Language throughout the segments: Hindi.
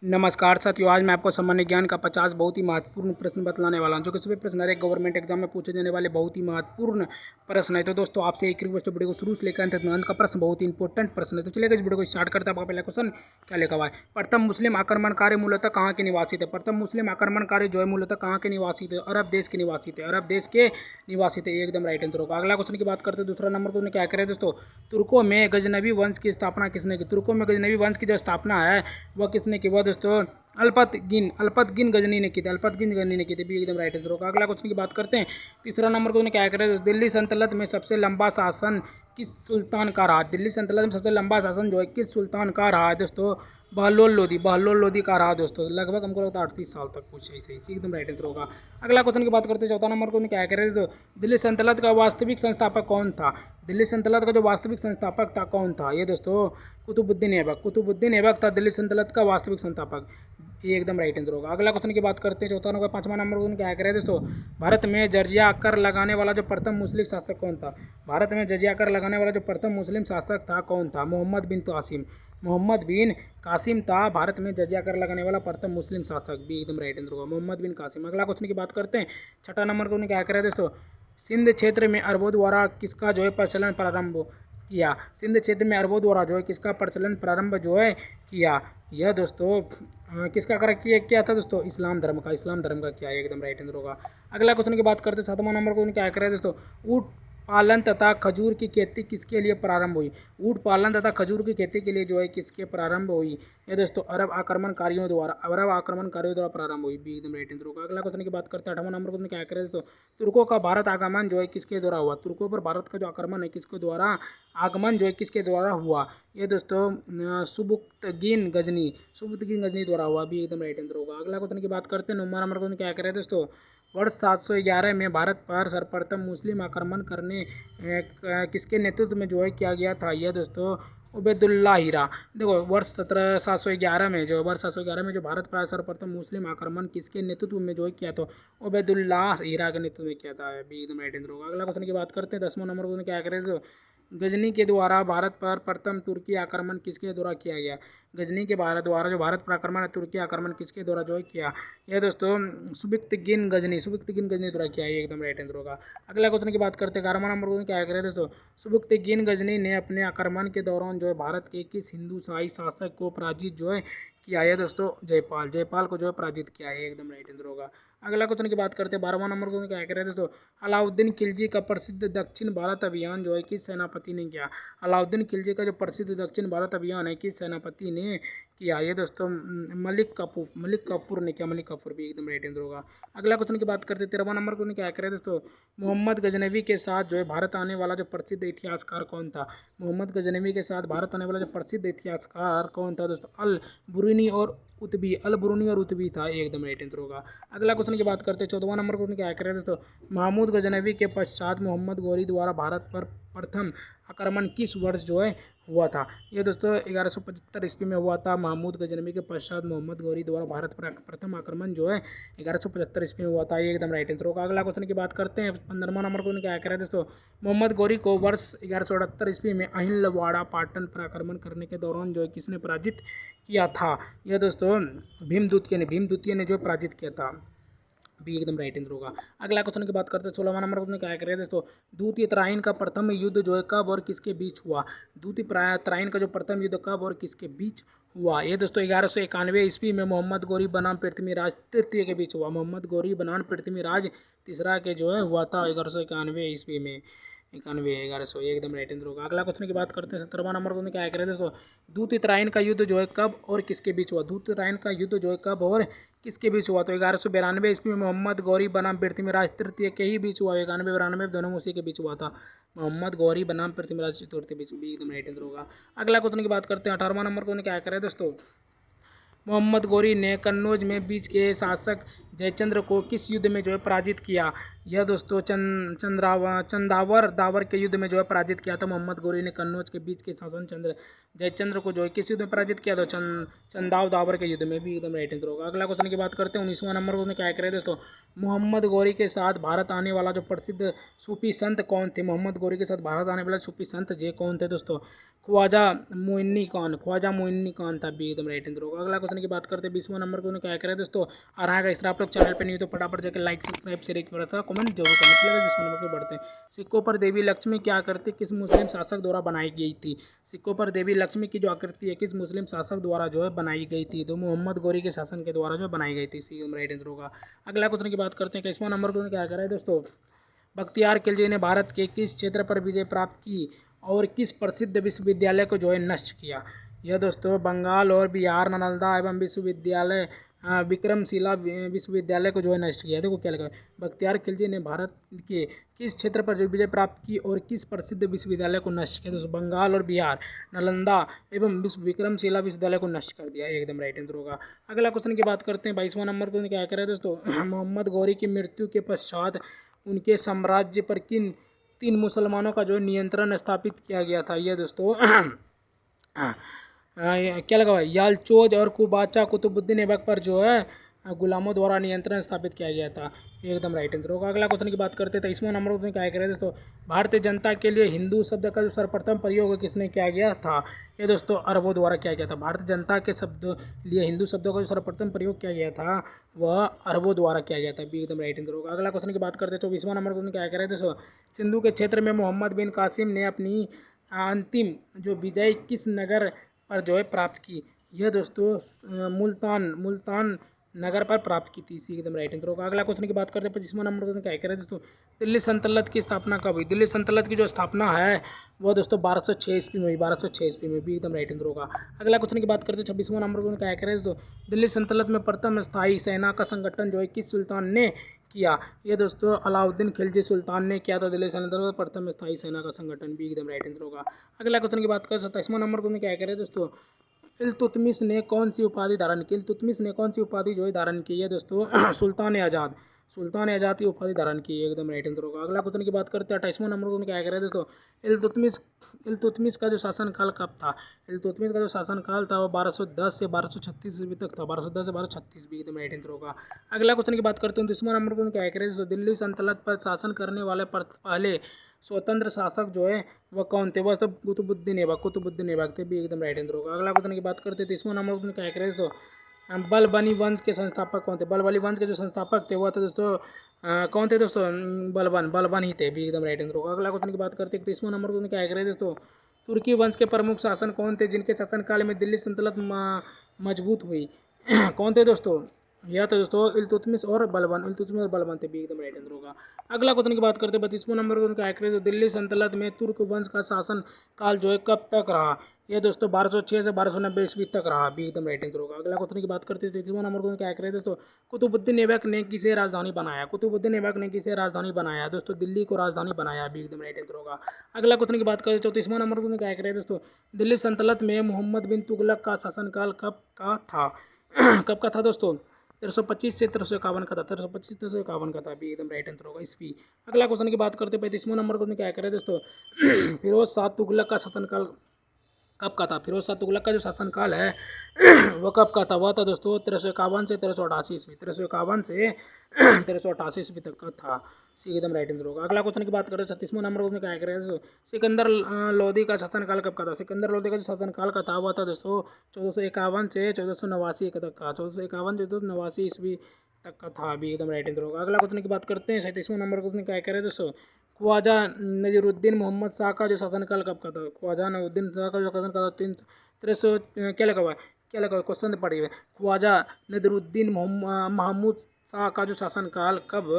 नमस्कार साथियों, आज मैं आपको सामान्य ज्ञान का 50 बहुत ही महत्वपूर्ण प्रश्न बतलाने वाला हूं, जो कि सभी प्रश्न हर एक गवर्नमेंट एग्जाम में पूछे जाने वाले बहुत ही महत्वपूर्ण प्रश्न है। तो दोस्तों आपसे एक रिक्वेस्ट, वीडियो को शुरू से लेकर अंत तक अंत का प्रश्न बहुत ही इंपॉर्टेंट प्रश्न है। तो चलिए इस वीडियो को स्टार्ट करते हैं। आपका पहला क्वेश्चन क्या लिखा हुआ है? प्रथम मुस्लिम आक्रमणकारी मूलतः कहाँ के निवासी थे? प्रथम मुस्लिम आक्रमणकारी जो है मूलतः कहाँ के निवासी थे? अरब देश के निवासी थे। अरब देश के निवासी थे, एकदम राइट आंसर होगा। अगला क्वेश्चन की बात करते हैं। दूसरा नंबर को क्या करें दोस्तों? तुर्कों में गजनवी वंश की स्थापना किसने की? तुर्कों में गजनवी वंश की जो स्थापना है वह किसने की? वह दोस्तों अल्पतगिन गजनी ने की थी। अल्पतगिन गजनी ने की थी, भी एकदम राइट आंसर होगा। अगला क्वेश्चन की बात करते हैं। तीसरा नंबर को क्या करें? दिल्ली सल्तनत में सबसे लंबा शासन किस सुल्तान का रहा? दिल्ली सल्तनत में सबसे लंबा शासन जो है किस सुल्तान का रहा है दोस्तों? बहलोल लोदी का रहा दोस्तों। लगभग हमको लगता है 38 साल तक कुछ ऐसे ही, एकदम राइट आंसर होगा। अगला क्वेश्चन की बात करते हैं। चौथा नंबर को क्या करें? दिल्ली सल्तनत का वास्तविक संस्थापक कौन था? दिल्ली सल्तनत का जो वास्तविक संस्थापक था कौन था? ये दोस्तों कुतुबुद्दीन ऐबक। कुतुबुद्दीन ऐबक था दिल्ली सल्तनत का वास्तविक संस्थापक। ये एकदम राइट आंसर होगा। अगला क्वेश्चन की बात करते हैं। चौथा नंबर पांचवा नंबर को क्या करें दोस्तों? भारत में जजिया कर लगाने वाला जो प्रथम मुस्लिम शासक कौन था? भारत में जजिया कर लगाने वाला जो प्रथम मुस्लिम शासक था कौन था? मोहम्मद बिन कासिम। मोहम्मद बिन कासिम था भारत में जजिया कर लगाने वाला प्रथम मुस्लिम शासक, भी एकदम राइट आंसर होगा, मोहम्मद बिन कासिम। अगला क्वेश्चन की बात करते हैं। छठा नंबर को क्या करें दोस्तों? सिंध क्षेत्र में अरबों द्वारा किसका जो है प्रचलन प्रारंभ किया? सिंध क्षेत्र में अरबों द्वारा जो है किसका प्रचलन प्रारंभ जो है किया? यह दोस्तों किसका कर किया था दोस्तों? इस्लाम धर्म का। इस्लाम धर्म का किया, एकदम राइट आंसर होगा। अगला क्वेश्चन की बात करते हैं। सातवां नंबर को क्या करें दोस्तों? ऊँट पालन तथा खजूर की खेती किसके लिए प्रारंभ हुई? ऊँट पालन तथा खजूर की खेती के लिए जो है किसके प्रारंभ हुई? ये दोस्तों अरब आक्रमणकारियों द्वारा प्रारंभ हुई, भी एकदम राइट आंसर होगा। अगला क्वेश्चन की बात करते हैं। 8वां नंबर को क्या करें दोस्तों? तुर्कों का भारत आगमन जो है किसके द्वारा हुआ? तुर्कों पर भारत का जो आक्रमण है किसके द्वारा आगमन जो है किसके द्वारा हुआ? ये दोस्तों सुबुक्तगिन गजनी द्वारा हुआ, भी एकदम राइट आंसर होगा। अगला क्वेश्चन की बात करते हैं। 9वां नंबर को क्या करें दोस्तों? वर्ष 711 में भारत पर सर्वप्रथम मुस्लिम आक्रमण करने किसके नेतृत्व में जो है किया गया था? यह दोस्तों उबैदुल्लाह हीरा। देखो वर्ष 711 में जो भारत पर सर्वप्रथम मुस्लिम आक्रमण किसके नेतृत्व में जो है किया था? उबैदुल्लाह हीरा के नेतृत्व में किया था, भी एकदम राइट आंसर होगा। अगला क्वेश्चन की बात करते हैं। 10वां नंबर को क्या करें तो गजनी के द्वारा भारत पर प्रथम तुर्की आक्रमण किसके द्वारा किया गया? गजनी के द्वारा जो भारत पर आक्रमण है तुर्की आक्रमण किसके द्वारा जो है किया? यह दोस्तों सुबुक्तगिन गजनी द्वारा किया, ये एकदम राइट आंसर होगा। अगला क्वेश्चन की बात करते हैं। 11वां नंबर को क्या करें दोस्तों? सुबुक्तगिन गजनी ने अपने आक्रमण के दौरान जो है भारत के किस हिंदू शाही शासक को पराजित जो है किया? है दोस्तों जयपाल को जो है पराजित किया है, एकदम राइट आंसर होगा। अगला क्वेश्चन की बात करते हैं। 12वां नंबर को क्या कह रहे हैं दोस्तों? अलाउद्दीन खिलजी का प्रसिद्ध दक्षिण भारत अभियान जो है किस सेनापति ने किया? अलाउद्दीन खिलजी का जो प्रसिद्ध दक्षिण भारत अभियान है किस सेनापति ने किया? ये दोस्तों मलिक कफूर ने किया। मलिक कफूर, भी एकदम राइट आंसर होगा। अगला क्वेश्चन की बात करते हैं। 13वां नंबर को क्या कह रहे हैं दोस्तों? मोहम्मद गजनवी के साथ जो है भारत आने वाला जो प्रसिद्ध इतिहासकार कौन था? मोहम्मद गजनवी के साथ भारत आने वाला जो प्रसिद्ध इतिहासकार कौन था दोस्तों? अल बुरुनी और उतबी था, एकदम राइट आंसर होगा। अगला क्वेश्चन की बात करते हैं। 14वां नंबर को क्या कह रहे हैं दोस्तों? महमूद गजनवी के पश्चात मोहम्मद गौरी द्वारा भारत पर प्रथम आक्रमण किस वर्ष जो है हुआ था? ये दोस्तों 1175 ईस्वी में हुआ था। महमूद गजनवी के पश्चात मोहम्मद गौरी द्वारा भारत पर प्रथम आक्रमण जो है 1175 ईस्वी में हुआ था, ये एकदम राइट आंसर होगा। अगला क्वेश्चन की बात करते हैं। 15वां नंबर को क्या कह रहे हैं दोस्तों? मोहम्मद गौरी को वर्ष 1178 ईस्वी में अहिलवाड़ा पाटन पर आक्रमण करने के दौरान जो है किसने पराजित किया था? यह दोस्तों भीमद्वितीय ने जो पराजित किया था, भी एकदम राइट आंसर होगा। अगला क्वेश्चन की बात करते हैं। 16वां नंबर को क्या करें दोस्तों? द्वितीय तराइन का प्रथम युद्ध जो है कब और किसके बीच हुआ? द्वितीय तराइन का जो प्रथम युद्ध कब और किसके बीच हुआ? ये दोस्तों 1191 ईस्वी में मोहम्मद गौरी बनाम पृथ्वीराज तृतीय के बीच हुआ। मोहम्मद गौरी बनाम पृथ्वीराज तीसरा के जो है हुआ था 1191 ईस्वी में। 1100 एकदम राइट आंसर होगा। अगला क्वेश्चन की बात करते हैं। 17वां नंबर को क्या करें दोस्तों? द्वितीय तराइन का युद्ध जो है कब और किसके बीच हुआ? द्वितीय तराइन का युद्ध जो है कब और किसके बीच हुआ? तो 1192 ईस्वी में मोहम्मद गौरी बनाम पृथ्वीराज तृतीय के ही बीच हुआ। 91-92 दोनों उसी के बीच हुआ था। मोहम्मद गौरी बनाम पृथ्वीराज चतुर्थी बीच, भी एकदम राइट आंसर होगा। अगला क्वेश्चन की बात करते हैं। 18वां नंबर को क्या करें दोस्तों? मोहम्मद गौरी ने कन्नौज में बीच के शासक जयचंद्र को किस युद्ध में जो है पराजित किया? यह दोस्तों चंदावर दावर के युद्ध में जो है पराजित किया था। मोहम्मद गौरी ने कन्नौज के बीच के शासन जयचंद्र को जो है किस युद्ध में पराजित किया था? चंदाव दावर के युद्ध में, भी एकदम राइट आंसर होगा। अगला क्वेश्चन की बात करते हैं। 19वां नंबर को क्या करें दोस्तों? मोहम्मद गौरी के साथ भारत आने वाला जो प्रसिद्ध सूफी संत कौन थे? मोहम्मद गौरी के साथ भारत आने वाला सूफी संत जे कौन थे दोस्तों? ख्वाजा मोइनी खान था, बी एकदम राइट आंसर होगा। अगला क्वेश्चन की बात करते हैं 20वां नंबर को क्या करें दोस्तों। आ रहा है, इस तरह आप लोग चैनल पे नहीं हो तो फटाफट जाकर लाइक सब्सक्राइब शेयर एक कमेंट जरूर करना चलेगा। 20वां नंबर को बढ़ते हैं। सिक्कों पर देवी लक्ष्मी की आकृति किस मुस्लिम शासक द्वारा बनाई गई थी। सिक्कों पर देवी लक्ष्मी की जो आकृति है किस मुस्लिम शासक द्वारा जो है बनाई गई थी, तो मोहम्मद गौरी के शासन के द्वारा जो बनाई गई थी, सी एकदम राइट आंसर होगा। अगला क्वेश्चन की बात करते हैं 21वां नंबर को क्या करें दोस्तों। बख्तियार खिलजी ने भारत के किस क्षेत्र पर विजय प्राप्त की और किस प्रसिद्ध विश्वविद्यालय को जो है नष्ट किया। यह दोस्तों बंगाल और बिहार नालंदा एवं विश्वविद्यालय विक्रमशिला विश्वविद्यालय को जो है नष्ट किया। देखो क्या लिखा है, बख्तियार खिलजी ने भारत के किस क्षेत्र पर जो विजय प्राप्त की और किस प्रसिद्ध विश्वविद्यालय को नष्ट किया। दोस्तों बंगाल और बिहार नालंदा एवं विक्रमशिला विश्वविद्यालय को नष्ट कर दिया, एकदम राइट आंसर होगा। अगला क्वेश्चन की बात करते हैं 22वां नंबर को क्या करें दोस्तों। मोहम्मद गौरी की मृत्यु के पश्चात उनके साम्राज्य पर किन 3 मुसलमानों का जो नियंत्रण स्थापित किया गया था। यह दोस्तों क्या लगा हुआ है, यालचोज और कुबाचा कुतुबुद्दीन ऐबक पर जो है गुलामों द्वारा नियंत्रण स्थापित किया गया था, एकदम राइट आंसर होगा। अगला क्वेश्चन की बात करते हैं 23वां नंबर को क्या करें दोस्तों। भारतीय जनता के लिए हिंदू शब्द का जो सर्वप्रथम प्रयोग किसने किया गया था। ये दोस्तों अरबों द्वारा किया गया था। भारतीय जनता के शब्द लिए हिंदू शब्दों का जो सर्वप्रथम प्रयोग किया गया था वह अरबों द्वारा किया गया था, भी एकदम राइट आंसर होगा। अगला क्वेश्चन की बात करते हैं 24वां नंबर को क्या करें दोस्तों। सिंधु के क्षेत्र में मोहम्मद बिन कासिम ने अपनी अंतिम जो विजय किस नगर पर जो है प्राप्त की। यह दोस्तों मुल्तान नगर पर प्राप्त की थी, इसी एकदम राइट आंसर होगा। अगला क्वेश्चन की बात करते हैं 25वां नंबर को क्या करें दोस्तों। दिल्ली सल्तनत की स्थापना कब हुई। दिल्ली सल्तनत की जो स्थापना है वो दोस्तों 1206 ईस्वी में हुई, 1206 ईस्वी में, भी एकदम राइट आंसर होगा। अगला क्वेश्चन की बात करते हैं 26वां नंबर को क्या करें दोस्तों। दिल्ली सल्तनत में प्रथम स्थायी सेना का संगठन जो है किस सुल्तान ने किया। ये दोस्तों अलाउद्दीन खिलजी सुल्तान ने किया था दिल्ली सल्तनत में प्रथम स्थायी सेना का संगठन, भी एकदम राइट आंसर होगा। अगला क्वेश्चन की बात करें 27वां नंबर को क्या करें दोस्तों। इल्तुतमिश ने कौन सी उपाधि धारण की। इल्तुतमिश ने कौन सी उपाधि जो है धारण की है दोस्तों। सुल्तान आज़ाद की उपाधि धारण की, एकदम राइट आंसर होगा। अगला क्वेश्चन की बात करते हैं 28वां नंबर को क्या करें दोस्तों। इल्तुतमिश का जो शासनकाल कब था। इल्तुतमिश का जो शासनकाल था वो 1210 से 1236 ईस्वी तक था, 1210 से 1236, भी एकदम राइट आंसर होगा। अगला क्वेश्चन की बात करते हैं 29वां नंबर को क्या करें दोस्तों। दिल्ली सल्तनत पर शासन करने वाले पहले स्वतंत्र शासक जो है वह कौन थे। वह तो कुतुबुद्दीन ऐबक थे, भी एकदम राइट आंसर होगा। अगला क्वेश्चन की बात करते हैं 30वां नंबर को क्या करें दोस्तों। बलबनी वंश के संस्थापक कौन थे। बलबनी वंश के जो संस्थापक थे वह थे दोस्तों कौन थे दोस्तों। बलबन ही थे, भी एकदम राइट आंसर होगा। अगला क्वेश्चन की बात करते हैं 31वां नंबर को क्या करें दोस्तों। तुर्की वंश के प्रमुख शासन कौन थे जिनके शासनकाल में दिल्ली सल्तनत मजबूत हुई। कौन थे दोस्तों। यह तो दोस्तों इल्तुतमिश और बलबन थे, भी एकदम राइट आंसर होगा। अगला क्वेश्चन की बात करते हैं 32वां नंबर को क्या करें। दिल्ली सल्तनत में तुर्क वंश का शासन काल जो है कब तक रहा। यह दोस्तों 1206 से 1290 ईस्वी तक रहा, भी एकदम राइट आंसर होगा। अगला क्वेश्चन की बात करते हैं 33वां नंबर को क्या करें दोस्तों। कुतुबुद्दीन ऐबक ने किसे राजधानी बनाया। कुतुबुद्दीन ऐबक ने किसे राजधानी बनाया दोस्तों। दिल्ली को राजधानी बनाया, भी एकदम राइट आंसर होगा। अगला क्वेश्चन की बात करें 34वां नंबर को क्या करें दोस्तों। दिल्ली सल्तनत में मोहम्मद बिन तुगलक का शासनकाल कब का था। कब का था दोस्तों। 1325 से 1351 का था, 1325 1351 का था, भी एकदम राइट आंसर होगा ईस्वी। अगला क्वेश्चन की बात करते हैं 35वां नंबर को क्या करें दोस्तों। फिरोज शाह तुगलक का शासनकाल कब का था। फिरोज शाह तुगलक का जो शासनकाल है वो कब का था। वह था दोस्तों 1351 से 1388 ईस्वी, 1351 से 1388 ईस्वी तक का था, सी एकदम राइट आंसर होगा। अगला क्वेश्चन की बात करें 36वां नंबर को क्या करें दोस्तों। सिकंदर लोदी का शासनकाल कब का था। सिकंदर लोदी का जो शासनकाल का था वह था दोस्तों 1451 से 1489 तक का, 1451 से 1489 ईस्वी तक का था, भी एकदम राइट आंसर होगा। अगला क्वेश्चन की बात करते हैं 37वां नंबर को क्या करें दोस्तों। ख्वाजा नजीरुद्दीन मोहम्मद शाह का जो शासनकाल कब का था। ख्वाजा नजीरुद्दीन शाह का जो शासनकाल 1300 क्या लगा हुआ है, क्या लगा हुआ क्वेश्चन पढ़िए। ख्वाजा नजीरुद्दीन महमूद शाह का जो शासनकाल कब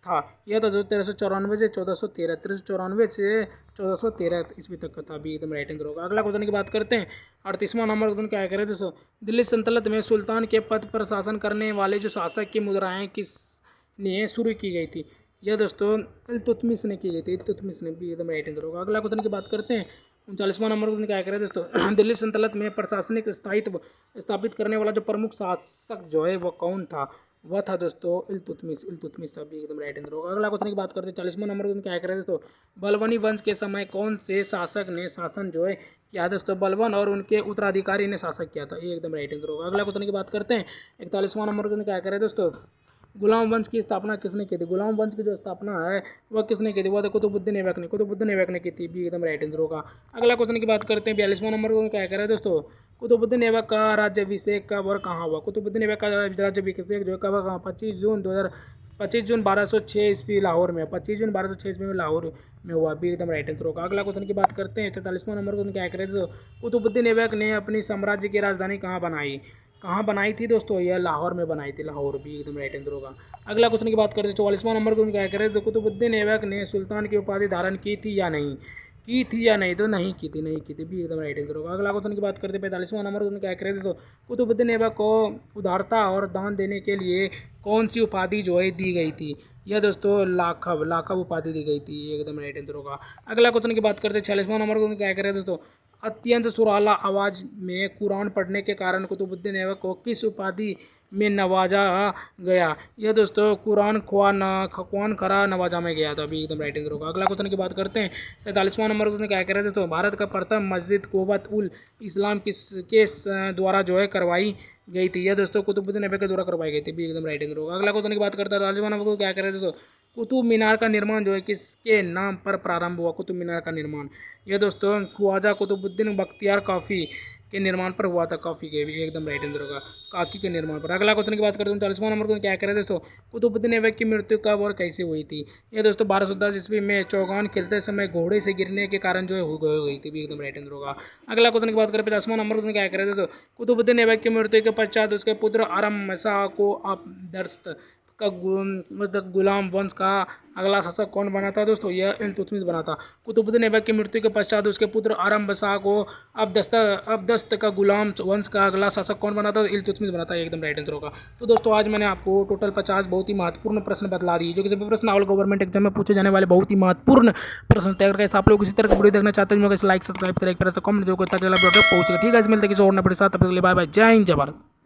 था। यह था जो 1394 से 1413, 1394 से 1413 ईस्वी तक का था, भी एकदम राइट आंसर होगा। अगला क्वेश्चन की बात करते हैं 38वां नंबर को क्या करें दोस्तों। दिल्ली सल्तनत में सुल्तान के पद पर शासन करने वाले जो शासक की मुद्राएं किसने शुरू की गई थी। यह दोस्तों इल्तुतमिश ने की गई थी, इल्तुतमिश ने, भी एकदम राइट आंसर होगा। अगला क्वेश्चन की बात करते हैं 39वां नंबर को क्या करें दोस्तों। दिल्ली सल्तनत में प्रशासनिक स्थायित्व स्थापित करने वाला जो प्रमुख शासक जो है वह कौन था। वह था दोस्तों इल्तुतमिश था, भी एकदम राइट आंसर होगा। अगला क्वेश्चन की बात करते हैं 40वां नंबर को क्या करें दोस्तों। बलबनी वंश के समय कौन से शासक ने शासन जो है किया दोस्तों। बलबन और उनके उत्तराधिकारी ने शासक किया था, ये एकदम राइट आंसर होगा। अगला क्वेश्चन की बात करते हैं 41वां नंबर को क्या करें दोस्तों। गुलाम वंश की स्थापना किसने की थी? गुलाम वंश की जो स्थापना है वह किसने की थी? वह तो कुतुबुद्दीन ऐबक ने, कुतुबुद्दीन ऐबक ने की थी। बी एकदम राइट आंसर होगा। अगला क्वेश्चन की बात करते हैं। 42वां नंबर को क्या कह रहे हैं दोस्तों? कुतुबुद्दीन ऐबक का राज्याभिषेक कब और कहाँ हुआ? कुतुबुद्दीन ऐबक का राज्याभिषेक जो है कब और कहाँ? 25 जून 1206 ईस्वी लाहौर में, 25 जून 1206 ईस्वी में लाहौर में हुआ। बी एकदम राइट आंसर होगा। अगला क्वेश्चन की बात करते हैं। 43वां नंबर को क्या कह रहे थे? कुतुबुद्दीन ऐबक ने अपनी साम्राज्य की राजधानी कहाँ बनाई? कहाँ बनाई थी दोस्तों? यह लाहौर में बनाई थी। लाहौर भी एकदम राइट आंसर होगा। अगला क्वेश्चन की बात करते हैं। 44वां नंबर को क्या कह रहे थे? कुतुबुद्दीन ऐबक ने सुल्तान की उपाधि धारण की थी या नहीं? की थी या नहीं? तो नहीं की थी, नहीं की थी। भी एकदम राइट आंसर होगा। अगला क्वेश्चन की बात करते हैं। 45वां नंबर को क्या कह रहे थे? तो कुतुबुद्दीन ऐबक को उदारता और दान देने के लिए कौन सी उपाधि जो है दी गई थी? यह दोस्तों लाखब, लाखब उपाधि दी गई थी। एकदम राइट आंसर होगा। अगला क्वेश्चन की बात करते हैं। 46वां नंबर को क्या कह रहे हैं दोस्तों? अत्यंत सुरीला आवाज़ में कुरान पढ़ने के कारण कुतुबुद्दीन ऐबक को किस उपाधि में नवाजा गया? यह दोस्तों खुआन खरा नवाजा में गया था। अभी एकदम राइट आंसर होगा। अगला क्वेश्चन की बात करते हैं। 47वां नंबर को क्या कह रहे थे दोस्तों? भारत का प्रथम मस्जिद कुव्वत उल इस्लाम किसके द्वारा जो है करवाई गई थी? यह दोस्तों कुतुबुद्दीन ऐबक के द्वारा करवाई गई थी। भी एकदम राइट आंसर होगा। अगला क्वेश्चन की बात करते हैं। 48वां नंबर को क्या कह रहे थे दोस्तों? कुतुब मीनार का निर्माण जो है किसके नाम पर प्रारंभ हुआ? कुतुब मीनार का निर्माण यह दोस्तों ख्वाजा कुतुबुद्दीन बख्तियार काफ़ी के निर्माण पर हुआ था। काफ़ी के भी एकदम राइट आंसर होगा। काकी के निर्माण पर। अगला क्वेश्चन की बात करते हैं। 39वां नंबर को क्या कह रहे थे दोस्तों? कुतुबुद्दीन ऐबक की मृत्यु कब और कैसे हुई थी? यह दोस्तों 1210 ईस्वी में चौगान खेलते समय घोड़े से गिरने के कारण जो है हो गई थी। भी एकदम राइट आंसर होगा। अगला क्वेश्चन की बात करें। 50वां नंबर को क्या कह रहे थे दोस्तों? कुतुबुद्दीन ऐबक की मृत्यु के पश्चात उसके पुत्र आरम शाह को अपदस्त का मतलब गुलाम वंश का अगला शासक कौन बना था दोस्तों? यह इल्तुतमिश बना था। कुतुबुद्दीन ऐबक की मृत्यु के पश्चात उसके पुत्र आरम शाह को अबदस्त का गुलाम वंश का अगला शासक कौन बना था? इल्तुतमिश बना था। एकदम राइट आंसर होगा। तो दोस्तों आज मैंने आपको टोटल 50 बहुत ही महत्वपूर्ण प्रश्न बतला दिए, जो कि सभी प्रश्न ऑल गवर्नमेंट एग्जाम में पूछे जाने वाले बहुत ही महत्वपूर्ण प्रश्न तैयार करके आप लोग इसी तरह की वीडियो देखना चाहते हैं, लाइक सब्सक्राइब करें, एक तरह से कमेंट जो ताकि अगला वीडियो पहुंचेगा। ठीक है, मिलते हैं किसी और नए वीडियो के साथ। तब तक के लिए बाय बाय। जय हिंद, जय भारत।